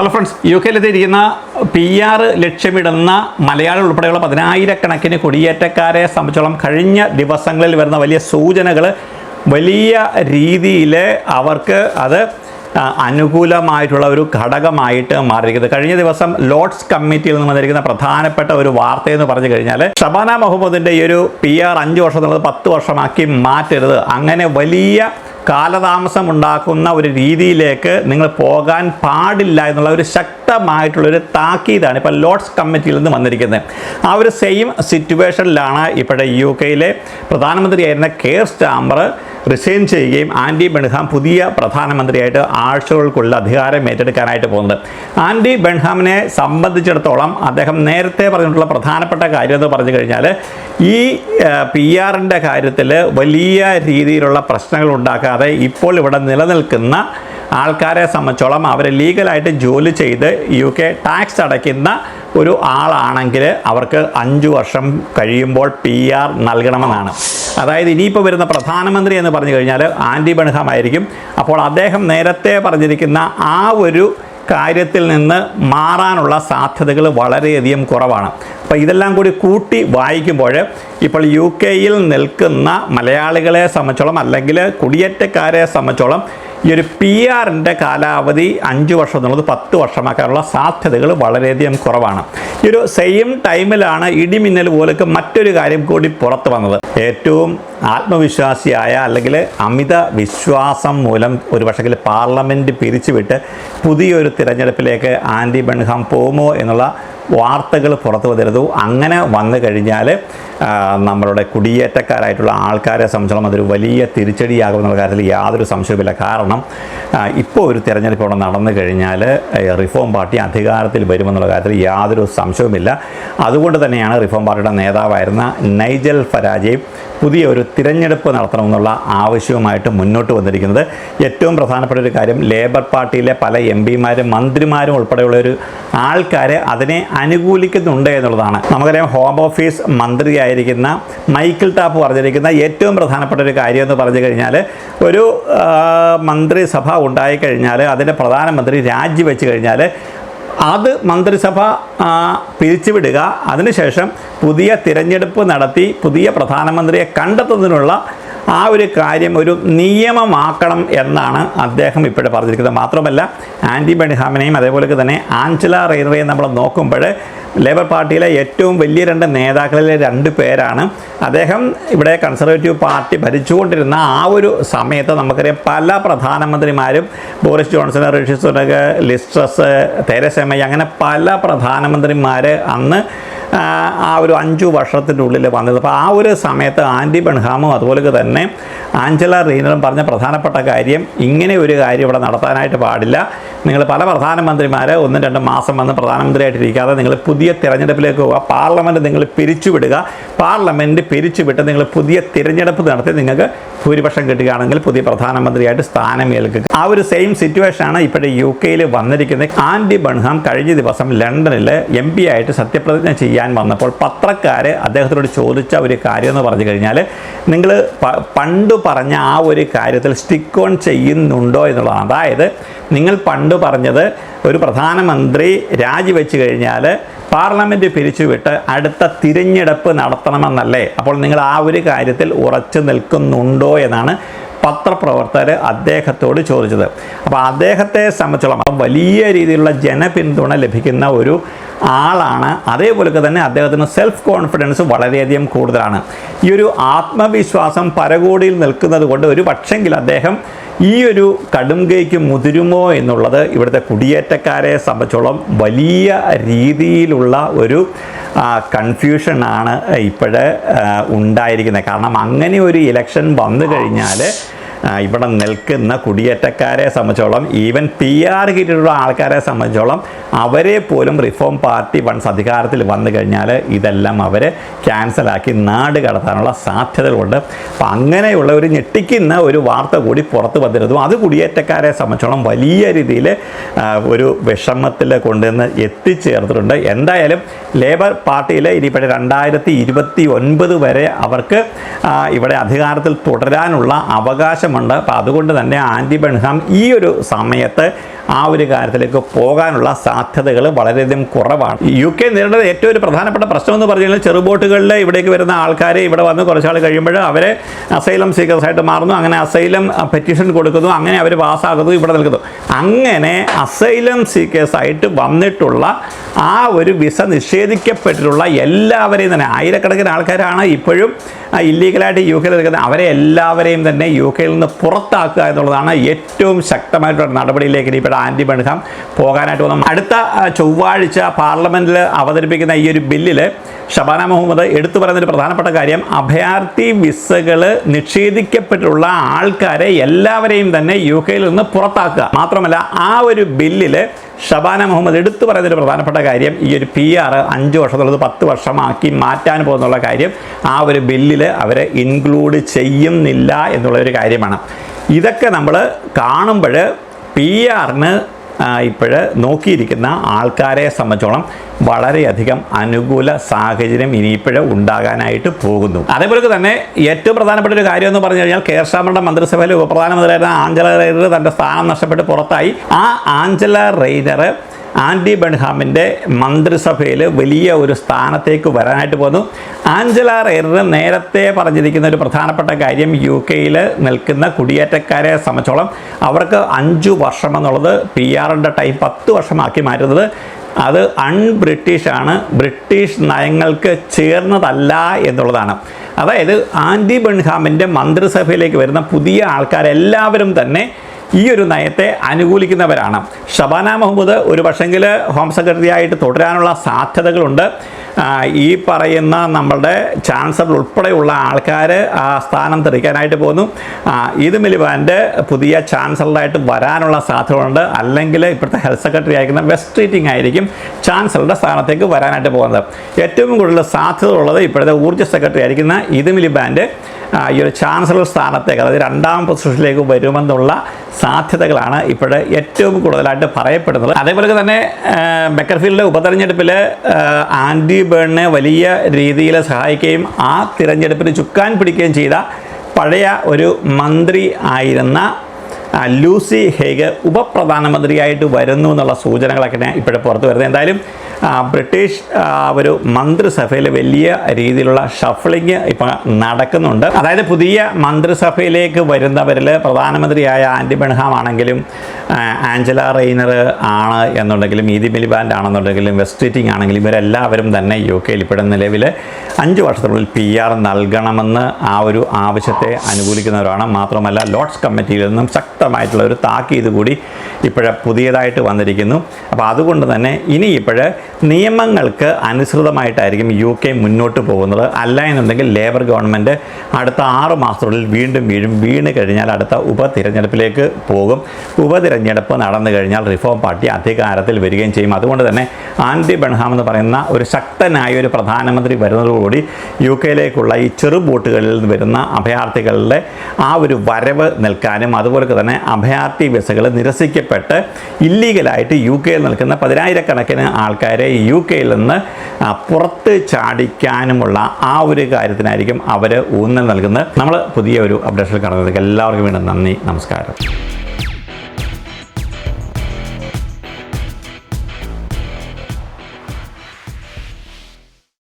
Hello friends, U കെയിലെത്തിയിരിക്കുന്ന PR ലക്ഷ്യമിടുന്ന മലയാളികൾ ഉൾപ്പെടെയുള്ള 10,000-കണക്കിന് കുടിയേറ്റക്കാരെ സംബന്ധിച്ചോളം കഴിഞ്ഞ ദിവസങ്ങളിൽ വരുന്ന വലിയ സൂചനകൾ വലിയ രീതിയിൽ അവർക്ക് അത് അനുകൂലമായിട്ടുള്ള ഒരു ഘടകമായിട്ട് മാറിയിരിക്കുന്നത്. കഴിഞ്ഞ ദിവസം ലോർഡ്സ് കമ്മിറ്റിയിൽ നിന്ന് വന്നിരിക്കുന്ന പ്രധാനപ്പെട്ട ഒരു വാർത്തയെന്ന് പറഞ്ഞു കഴിഞ്ഞാൽ, ഷബാന മഹമ്മൂദിൻ്റെ ഈ ഒരു PR 5 വർഷം എന്നുള്ളത് 10 വർഷമാക്കി മാറ്റരുത്, അങ്ങനെ വലിയ കാലതാമസം ഉണ്ടാക്കുന്ന ഒരു രീതിയിലേക്ക് നിങ്ങൾ പോകാൻ പാടില്ല എന്നുള്ള ഒരു ശക്തമായിട്ടുള്ളൊരു താക്കീതാണ് ഇപ്പോൾ ലോർഡ്സ് കമ്മിറ്റിയിൽ നിന്ന് വന്നിരിക്കുന്നത്. ആ ഒരു സെയിം സിറ്റുവേഷനിലാണ് ഇപ്പോഴത്തെ UK പ്രധാനമന്ത്രിയായിരുന്ന കെയർ സ്റ്റാർമർ റിസൈൻ ചെയ്യുകയും ആൻഡി ബെൻഹാം പുതിയ പ്രധാനമന്ത്രിയായിട്ട് ആഴ്ചകൾക്കുള്ള അധികാരം ഏറ്റെടുക്കാനായിട്ട് പോകുന്നത്. ആൻഡി ബെൻഹാമിനെ സംബന്ധിച്ചിടത്തോളം അദ്ദേഹം നേരത്തെ പറഞ്ഞിട്ടുള്ള പ്രധാനപ്പെട്ട കാര്യം എന്ന് പറഞ്ഞു കഴിഞ്ഞാൽ, ഈ PR-ൻ്റെ കാര്യത്തിൽ വലിയ രീതിയിലുള്ള പ്രശ്നങ്ങൾ ഉണ്ടാക്കാതെ ഇപ്പോൾ ഇവിടെ നിലനിൽക്കുന്ന ആൾക്കാരെ സംബന്ധിച്ചോളം അവർ ലീഗലായിട്ട് ജോലി ചെയ്ത് UK ടാക്സ് അടയ്ക്കുന്ന ഒരു ആളാണെങ്കിൽ അവർക്ക് 5 വർഷം കഴിയുമ്പോൾ PR നൽകണമെന്നാണ്. അതായത് ഇനിയിപ്പോൾ വരുന്ന പ്രധാനമന്ത്രി എന്ന് പറഞ്ഞു കഴിഞ്ഞാൽ ആൻഡി ബെൻഹാം ആയിരിക്കും. അപ്പോൾ അദ്ദേഹം നേരത്തെ പറഞ്ഞിരിക്കുന്ന ആ ഒരു കാര്യത്തിൽ നിന്ന് മാറാനുള്ള സാധ്യതകൾ വളരെയധികം കുറവാണ്. അപ്പോൾ ഇതെല്ലാം കൂടി കൂട്ടി വായിക്കുമ്പോൾ ഇപ്പോൾ UK നിൽക്കുന്ന മലയാളികളെ സംബന്ധിച്ചോളം അല്ലെങ്കിൽ കുടിയേറ്റക്കാരെ സംബന്ധിച്ചോളം ഈ ഒരു PR-ൻ്റെ കാലാവധി 5 വർഷം എന്നുള്ളത് 10 വർഷമാക്കാനുള്ള സാധ്യതകൾ വളരെയധികം കുറവാണ്. ഈ ഒരു സെയിം ടൈമിലാണ് ഇടിമിന്നൽ പോലൊക്കെ മറ്റൊരു കാര്യം കൂടി പുറത്തു വന്നത്. ഏറ്റവും ആത്മവിശ്വാസിയായ അല്ലെങ്കിൽ അമിത വിശ്വാസം മൂലം ഒരു പക്ഷേ പാർലമെൻറ്റ് പിരിച്ചുവിട്ട് പുതിയൊരു തിരഞ്ഞെടുപ്പിലേക്ക് ആൻഡി ബെൻഹാം പോകുമോ എന്നുള്ള വാർത്തകൾ പുറത്തു വന്നിരുന്നു. അങ്ങനെ വന്നു കഴിഞ്ഞാൽ നമ്മളുടെ കുടിയേറ്റക്കാരായിട്ടുള്ള ആൾക്കാരെ സംബന്ധിച്ചോളം അതൊരു വലിയ തിരിച്ചടിയാകുമെന്നുള്ള കാര്യത്തിൽ യാതൊരു സംശയവുമില്ല. കാരണം ഇപ്പോൾ ഒരു തിരഞ്ഞെടുപ്പ് ഇവിടെ നടന്നു കഴിഞ്ഞാൽ റിഫോം പാർട്ടി അധികാരത്തിൽ വരുമെന്നുള്ള കാര്യത്തിൽ യാതൊരു സംശയവുമില്ല. അതുകൊണ്ട് തന്നെയാണ് റിഫോം പാർട്ടിയുടെ നേതാവായിരുന്ന നൈജൽ ഫരാജയും പുതിയ ഒരു തിരഞ്ഞെടുപ്പ് നടത്തണമെന്നുള്ള ആവശ്യവുമായിട്ട് മുന്നോട്ട് വന്നിരിക്കുന്നത്. ഏറ്റവും പ്രധാനപ്പെട്ട ഒരു കാര്യം, ലേബർ പാർട്ടിയിലെ പല MP-മാരും മന്ത്രിമാരും ഉൾപ്പെടെയുള്ളൊരു ആൾക്കാരെ അതിനെ അനുകൂലിക്കുന്നുണ്ട് എന്നുള്ളതാണ്. നമുക്കറിയാം, ഹോം ഓഫീസ് മന്ത്രിയായിരിക്കുന്ന മൈക്കിൾ ടാപ്പ് പറഞ്ഞിരിക്കുന്ന ഏറ്റവും പ്രധാനപ്പെട്ട ഒരു കാര്യം എന്ന് പറഞ്ഞു കഴിഞ്ഞാൽ, ഒരു മന്ത്രിസഭ ഉണ്ടായിക്കഴിഞ്ഞാൽ അതിൻ്റെ പ്രധാനമന്ത്രി രാജിവെച്ച് കഴിഞ്ഞാൽ അത് മന്ത്രിസഭ പിരിച്ചുവിടുക, അതിനുശേഷം പുതിയ തിരഞ്ഞെടുപ്പ് നടത്തി പുതിയ പ്രധാനമന്ത്രിയെ കണ്ടെത്തുന്നതിനുള്ള ആ ഒരു കാര്യം ഒരു നിയമമാക്കണം എന്നാണ് അദ്ദേഹം ഇപ്പോഴും പറഞ്ഞിരിക്കുന്നത്. മാത്രമല്ല, ആൻഡി ബെൻഹാമിനെയും അതേപോലെ തന്നെ ആഞ്ചല റെയ്നറെയും നമ്മൾ നോക്കുമ്പോൾ ലേബർ പാർട്ടിയിലെ ഏറ്റവും വലിയ 2 നേതാക്കളിലെ 2 പേരാണ്. അദ്ദേഹം ഇവിടെ കൺസർവേറ്റീവ് പാർട്ടി ഭരിച്ചുകൊണ്ടിരുന്ന ആ ഒരു സമയത്ത് നമുക്കറിയാം പല പ്രധാനമന്ത്രിമാരും, Boris Johnson, Rishi Sunak, Liz Truss, Theresa May, അങ്ങനെ പല പ്രധാനമന്ത്രിമാർ അന്ന് ആ ഒരു 5 വർഷത്തിൻ്റെ ഉള്ളിൽ വന്നത്. അപ്പോൾ ആ ഒരു സമയത്ത് ആൻഡി ബെൻഹാമും അതുപോലെ തന്നെ ആഞ്ചല റെയ്നറും പറഞ്ഞ പ്രധാനപ്പെട്ട കാര്യം, ഇങ്ങനെ ഒരു കാര്യം ഇവിടെ നടത്താനായിട്ട് പാടില്ല. നിങ്ങൾ പല പ്രധാനമന്ത്രിമാർ 1-2 മാസം വന്ന് പ്രധാനമന്ത്രിയായിട്ടിരിക്കാതെ നിങ്ങൾ പുതിയ തിരഞ്ഞെടുപ്പിലേക്ക് പോവുക, പാർലമെൻറ്റ് നിങ്ങൾ പിരിച്ചുവിടുക, പാർലമെൻറ്റ് പിരിച്ചുവിട്ട് നിങ്ങൾ പുതിയ തിരഞ്ഞെടുപ്പ് നടത്തി നിങ്ങൾക്ക് ഭൂരിപക്ഷം കിട്ടുകയാണെങ്കിൽ പുതിയ പ്രധാനമന്ത്രിയായിട്ട് സ്ഥാനമേൽക്കുക. ആ ഒരു സെയിം സിറ്റുവേഷനാണ് ഇപ്പോഴത്തെ UK വന്നിരിക്കുന്നത്. ആൻഡി ബെൻഹാം കഴിഞ്ഞ ദിവസം ലണ്ടനിൽ MP ആയിട്ട് സത്യപ്രതിജ്ഞ ചെയ്യാൻ വന്നപ്പോൾ പത്രക്കാർ അദ്ദേഹത്തോട് ചോദിച്ച ഒരു കാര്യം എന്ന് പറഞ്ഞു കഴിഞ്ഞാൽ, നിങ്ങൾ പണ്ട് പറഞ്ഞ ആ ഒരു കാര്യത്തിൽ സ്റ്റിക്ക് ഓൺ ചെയ്യുന്നുണ്ടോ എന്നുള്ളതാണ്. അതായത് നിങ്ങൾ പണ്ട് പറഞ്ഞത് ഒരു പ്രധാനമന്ത്രി രാജിവെച്ച് കഴിഞ്ഞാൽ പാർലമെൻറ്റ് പിരിച്ചുവിട്ട് അടുത്ത തിരഞ്ഞെടുപ്പ് നടത്തണമെന്നല്ലേ? അപ്പോൾ നിങ്ങൾ ആ ഒരു കാര്യത്തിൽ ഉറച്ചു നിൽക്കുന്നുണ്ടോ എന്നാണ് പത്രപ്രവർത്തകർ അദ്ദേഹത്തോട് ചോദിച്ചത്. അപ്പോൾ അദ്ദേഹത്തെ സംബന്ധിച്ചോളം വലിയ രീതിയിലുള്ള ജനപിന്തുണ ലഭിക്കുന്ന ഒരു ആളാണ്. അതേപോലെ തന്നെ അദ്ദേഹത്തിന് സെൽഫ് കോൺഫിഡൻസ് വളരെയധികം കൂടുതലാണ്. ഈ ഒരു ആത്മവിശ്വാസം പരകോടിയിൽ നിൽക്കുന്നത് കൊണ്ട് ഒരു പക്ഷെങ്കിൽ അദ്ദേഹം ഈ ഒരു കടുംകൈക്ക് മുതിരുമോ എന്നുള്ളത് ഇവിടുത്തെ കുടിയേറ്റക്കാരെ സംബന്ധിച്ചോളം വലിയ രീതിയിലുള്ള ഒരു കൺഫ്യൂഷനാണ് ഇപ്പോഴേ ഉണ്ടായിരിക്കുന്നത്. കാരണം അങ്ങനെ ഒരു ഇലക്ഷൻ വന്നു കഴിഞ്ഞാൽ ഇവിടെ നിൽക്കുന്ന കുടിയേറ്റക്കാരെ സംബന്ധിച്ചോളം, ഈവൻ PR കിട്ടിയിട്ടുള്ള ആൾക്കാരെ സംബന്ധിച്ചോളം, അവരെ പോലും റിഫോം പാർട്ടി വൺസ് അധികാരത്തിൽ വന്നു കഴിഞ്ഞാൽ ഇതെല്ലാം അവരെ ക്യാൻസലാക്കി നാട് കടത്താനുള്ള സാധ്യതകളുണ്ട്. അപ്പം അങ്ങനെയുള്ള ഒരു ഞെട്ടിക്കുന്ന ഒരു വാർത്ത കൂടി പുറത്ത് വന്നിരുന്നു. അത് കുടിയേറ്റക്കാരെ സംബന്ധിച്ചോളം വലിയ രീതിയിൽ ഒരു വിഷമത്തിൽ കൊണ്ടുവന്ന് എത്തിച്ചേർത്തിട്ടുണ്ട്. എന്തായാലും ലേബർ പാർട്ടിയിൽ ഇനിയിപ്പോൾ 2029 വരെ അവർക്ക് ഇവിടെ അധികാരത്തിൽ തുടരാനുള്ള അവകാശം. അപ്പോൾ അതുകൊണ്ട് തന്നെ ആൻഡി ബെൻഹാം ഈ ഒരു സമയത്ത് ആ ഒരു കാര്യത്തിലേക്ക് പോകാനുള്ള സാധ്യതകൾ വളരെയധികം കുറവാണ്. UK നേരിടുന്ന ഏറ്റവും ഒരു പ്രധാനപ്പെട്ട പ്രശ്നം എന്ന് പറഞ്ഞു കഴിഞ്ഞാൽ ചെറുബോട്ടുകളിൽ ഇവിടേക്ക് വരുന്ന ആൾക്കാരെ ഇവിടെ വന്ന് കുറച്ചാൾ കഴിയുമ്പോൾ അവരെ അസൈലം സീക്കേഴ്സായിട്ട് മാറുന്നു. അങ്ങനെ അസൈലം പെറ്റീഷൻ കൊടുക്കുന്നു, അങ്ങനെ അവർ പാസ്സാകുന്നു, ഇവിടെ നിൽക്കുന്നു. അങ്ങനെ അസൈലം സീക്കേഴ്സായിട്ട് വന്നിട്ടുള്ള ആ ഒരു വിസ നിഷേധിക്കപ്പെട്ടിട്ടുള്ള എല്ലാവരെയും തന്നെ ആയിരക്കണക്കിന് ആൾക്കാരാണ് ഇപ്പോഴും ഇല്ലീഗലായിട്ട് UK നിൽക്കുന്നത്. അവരെ എല്ലാവരെയും തന്നെ UK നിന്ന് പുറത്താക്കുക എന്നുള്ളതാണ് ഏറ്റവും ശക്തമായിട്ടുള്ള നടപടിയിലേക്ക് ഇപ്പോൾ ആൻഡി ബൺഹാം പോകാനായിട്ട് വന്നു. അടുത്ത ചൊവ്വാഴ്ച പാർലമെൻറ്റിൽ അവതരിപ്പിക്കുന്ന ഈ ഒരു ബില്ലിൽ ഷബാന മുഹമ്മദ് എടുത്തു പറയുന്നൊരു പ്രധാനപ്പെട്ട കാര്യം, അഭയാർത്ഥി വിസകൾ നിഷേധിക്കപ്പെട്ടിട്ടുള്ള ആൾക്കാരെ എല്ലാവരെയും തന്നെ UK നിന്ന് പുറത്താക്കുക. മാത്രമല്ല ആ ഒരു ബില്ലിൽ ഷബാന മുഹമ്മദ് എടുത്തു പറയുന്നൊരു പ്രധാനപ്പെട്ട കാര്യം, ഈ ഒരു PR 5 വർഷത്തുള്ളത് 10 വർഷമാക്കി മാറ്റാൻ പോകുന്നുള്ള കാര്യം ആ ഒരു ബില്ലിൽ അവർ ഇൻക്ലൂഡ് ചെയ്യുന്നില്ല എന്നുള്ളൊരു കാര്യമാണ്. ഇതൊക്കെ നമ്മൾ കാണുമ്പോൾ PRന് ഇപ്പോൾ നോക്കിയിരിക്കുന്ന ആൾക്കാരെ സംബന്ധിച്ചോളം വളരെയധികം അനുകൂല സാഹചര്യം ഇനിയിപ്പോഴും ഉണ്ടാകാനായിട്ട് പോകുന്നു. അതേപോലെ തന്നെ ഏറ്റവും പ്രധാനപ്പെട്ട ഒരു കാര്യം എന്ന് പറഞ്ഞു കഴിഞ്ഞാൽ കെയർ സ്റ്റാർമറുടെ മന്ത്രിസഭയിൽ ഉപപ്രധാനമന്ത്രിയായിരുന്ന ആഞ്ചല റെയ്നർ തൻ്റെ സ്ഥാനം നഷ്ടപ്പെട്ട് പുറത്തായി. ആ ആഞ്ചല റെയ്നർ ആൻഡി ബൺഹാമിൻ്റെ മന്ത്രിസഭയിൽ വലിയ ഒരു സ്ഥാനത്തേക്ക് വരാനായിട്ട് പോകുന്നു. ആഞ്ചല റെയ്നർ നേരത്തെ പറഞ്ഞിരിക്കുന്ന ഒരു പ്രധാനപ്പെട്ട കാര്യം, UK നിൽക്കുന്ന കുടിയേറ്റക്കാരെ സംബന്ധിച്ചോളം അവർക്ക് 5 വർഷം എന്നുള്ളത് PRൻ്റെ ടൈം 10 വർഷമാക്കി മാറ്റുന്നത് അത് ബ്രിട്ടീഷാണ്, ബ്രിട്ടീഷ് നയങ്ങൾക്ക് ചേർന്നതല്ല എന്നുള്ളതാണ്. അതായത് ആൻഡി ബൺഹാമിൻ്റെ മന്ത്രിസഭയിലേക്ക് വരുന്ന പുതിയ ആൾക്കാരെല്ലാവരും തന്നെ ഈ ഒരു നയത്തെ അനുകൂലിക്കുന്നവരാണ്. ഷബാന മുഹമ്മദ് ഒരു പക്ഷെങ്കിൽ ഹോം സെക്രട്ടറി ആയിട്ട് തുടരാനുള്ള സാധ്യതകളുണ്ട്. ഈ പറയുന്ന നമ്മളുടെ ചാൻസലർ ഉൾപ്പെടെയുള്ള ആൾക്കാർ ആ സ്ഥാനം തെറിക്കാനായിട്ട് പോകുന്നു. ഈദ് മിലിബാൻ്റെ പുതിയ ചാൻസലറായിട്ട് വരാനുള്ള സാധ്യതകളുണ്ട്. അല്ലെങ്കിൽ ഇപ്പോഴത്തെ ഹെൽത്ത് സെക്രട്ടറി ആയിരിക്കുന്ന വെസ്റ്റ് ട്രീറ്റിംഗ് ആയിരിക്കും ചാൻസലറുടെ സ്ഥാനത്തേക്ക് വരാനായിട്ട് പോകുന്നത്. ഏറ്റവും കൂടുതൽ സാധ്യത ഉള്ളത് ഇപ്പോഴത്തെ ഊർജ്ജ സെക്രട്ടറി ആയിരിക്കുന്ന ഈദ് മിലിബാൻ്റെ ഈ ഒരു ചാൻസലർ സ്ഥാനത്തേക്ക്, അതായത് 2ാം പൊസിഷനിലേക്ക് വരുമെന്നുള്ള സാധ്യതകളാണ് ഇപ്പോൾ ഏറ്റവും കൂടുതലായിട്ട് പറയപ്പെടുന്നത്. അതേപോലെ തന്നെ ബെക്കർഫീൽഡിലെ ഉപതെരഞ്ഞെടുപ്പിൽ ആൻഡി ബേണിനെ വലിയ രീതിയിൽ സഹായിക്കുകയും ആ തിരഞ്ഞെടുപ്പിന് ചുക്കാൻ പിടിക്കുകയും ചെയ്ത പഴയ ഒരു മന്ത്രി ആയിരുന്ന ലൂസി ഹേഗ് ഉപപ്രധാനമന്ത്രിയായിട്ട് വരുന്നു എന്നുള്ള സൂചനകളൊക്കെ ഇപ്പോഴും പുറത്തു വരുന്നത്. എന്തായാലും ബ്രിട്ടീഷ് ഒരു മന്ത്രിസഭയിൽ വലിയ രീതിയിലുള്ള ഷഫ്ലിങ് ഇപ്പം നടക്കുന്നുണ്ട്. അതായത് പുതിയ മന്ത്രിസഭയിലേക്ക് വരുന്നവരിൽ പ്രധാനമന്ത്രിയായ ആൻഡി ബൺഹാം ആണെങ്കിലും ആഞ്ചല റെയ്നർ ആണ് എന്നുണ്ടെങ്കിലും ഈദ് മിലിബാൻഡ് ആണെന്നുണ്ടെങ്കിലും വെസ്റ്റ് ട്രീറ്റിംഗ് ആണെങ്കിലും ഇവരെല്ലാവരും തന്നെ UK ഇപ്പോഴും നിലവിൽ 5 വർഷത്തിനുള്ളിൽ PR നൽകണമെന്ന് ആ ഒരു ആവശ്യത്തെ അനുകൂലിക്കുന്നവരാണ്. മാത്രമല്ല ലോർഡ്സ് കമ്മിറ്റിയിൽ നിന്നും ശക്തമായിട്ടുള്ള ഒരു താക്കീത് കൂടി ഇപ്പോഴേ പുതിയതായിട്ട് വന്നിരിക്കുന്നു. അപ്പോൾ അതുകൊണ്ട് തന്നെ ഇനി നിയമങ്ങൾക്ക് അനുസൃതമായിട്ടായിരിക്കും UK മുന്നോട്ട് പോകുന്നത്. അല്ല എന്നുണ്ടെങ്കിൽ ലേബർ ഗവൺമെൻറ് അടുത്ത 6 മാസത്തിനുള്ളിൽ വീണ് കഴിഞ്ഞാൽ അടുത്ത ഉപതിരഞ്ഞെടുപ്പിലേക്ക് പോകും. ഉപതിരഞ്ഞെടുപ്പ് നടന്നു കഴിഞ്ഞാൽ റിഫോം പാർട്ടി അധികാരത്തിൽ വരികയും ചെയ്യും. അതുകൊണ്ട് തന്നെ ആൻഡി ബൺഹാം എന്ന് പറയുന്ന ഒരു ശക്തനായ ഒരു പ്രധാനമന്ത്രി വരുന്നതോടുകൂടി UK ഈ ചെറു ബോട്ടുകളിൽ നിന്ന് വരുന്ന അഭയാർത്ഥികളുടെ ആ ഒരു വരവ് നിൽക്കാനും അതുപോലെ തന്നെ അഭയാർത്ഥി വിസകൾ നിരസിക്കപ്പെട്ട് ഇല്ലീഗലായിട്ട് UK നിൽക്കുന്ന 10,000-കണക്കിന് ആൾക്കാരെ UK നിന്ന് പുറത്ത് ചാടിക്കാനുമുള്ള ആ ഒരു കാര്യത്തിനായിരിക്കും അവർ ഊന്നൽ നൽകുന്നത്. നമ്മൾ പുതിയ ഒരു അപ്ഡേഷനിൽ കാണുന്നത്. എല്ലാവർക്കും വീണ്ടും നന്ദി, നമസ്കാരം.